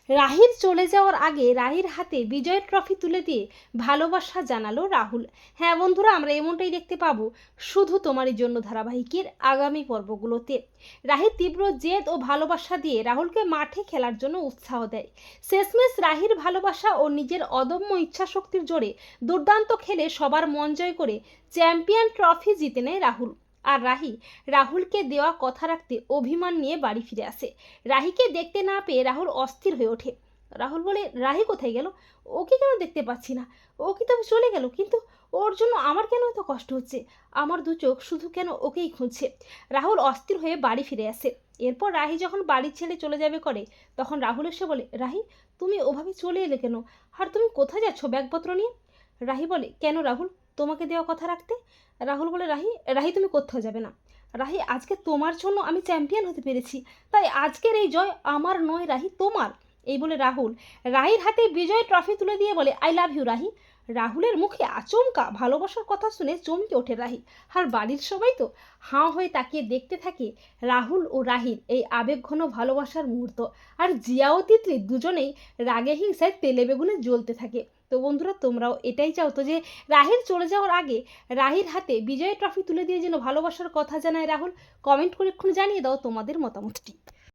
রাহির চলে যাওয়ার আগে রাহির হাতে বিজয়ের ট্রফি তুলে দিয়ে ভালোবাসা জানালো রাহুল। হ্যাঁ বন্ধুরা, আমরা এমনটাই দেখতে পাবো শুধু তোমারই জন্য ধারাবাহিকের আগামী পর্বগুলোতে। রাহি তীব্র জেদ ও ভালোবাসা দিয়ে রাহুলকে মাঠে খেলার জন্য উৎসাহ দেয়। শেষমেশ রাহির ভালোবাসা ও নিজের অদম্য ইচ্ছাশক্তির জোরে দুর্দান্ত খেলে সবার মন জয় করে চ্যাম্পিয়ন ট্রফি জিতে নেয় রাহুল। আর রাহি রাহুলকে দেওয়া কথা রাখতে অভিমান নিয়ে বাড়ি ফিরে আসে। রাহিকে দেখতে না পেয়ে রাহুল অস্থির হয়ে ওঠে। রাহুল বলে, রাহি কোথায় গেল? ওকে কেন দেখতে পাচ্ছি না? ও কি তবে চলে গেল? কিন্তু ওর জন্য আমার কেন এত কষ্ট হচ্ছে? আমার দু চোখ শুধু কেন ওকেই খুঁজছে? রাহুল অস্থির হয়ে বাড়ি ফিরে আসে। এরপর রাহি যখন বাড়ি ছেড়ে চলে যাবে করে, তখন রাহুল এসে বলে, রাহি তুমি ওভাবে চলে এলে কেন? আর তুমি কোথায় যাচ্ছ ব্যাগপত্র নিয়ে? রাহি বলে, কেন রাহুল, তোমাকে দেওয়া কথা রাখতে। রাহুল বলে, রাহি রাহি তুমি কোথাও যাবে না। রাহি আজকে তোমার জন্য আমি চ্যাম্পিয়ন হতে পেরেছি, তাই আজকের এই জয় আমার নয় রাহি, তোমার। এই বলে রাহুল রাহির হাতে বিজয় ট্রফি তুলে দিয়ে বলে, আই লাভ ইউ রাহি। রাহুলের মুখে আচমকা ভালোবাসার কথা শুনে চমকে ওঠে রাহি। আর বাড়ির সবাই তো হাঁ হয়ে তাকিয়ে দেখতে থাকে রাহুল ও রাহির এই আবেগঘন ভালোবাসার মুহূর্ত। আর জিয়া ও তিতলি দুজনেই রাগে হিংসায় তেলে বেগুনে জ্বলতে থাকে। তো বন্ধুরা, তোমরাও এটাই চাও তো যে রাহির চলে যাওয়ার আগে রাহির হাতে বিজয় ট্রফি তুলে দিয়ে যেন ভালোবাসার কথা জানায় রাহুল? কমেন্ট করে এক্ষুনি জানিয়ে দাও তোমাদের মতামতটি।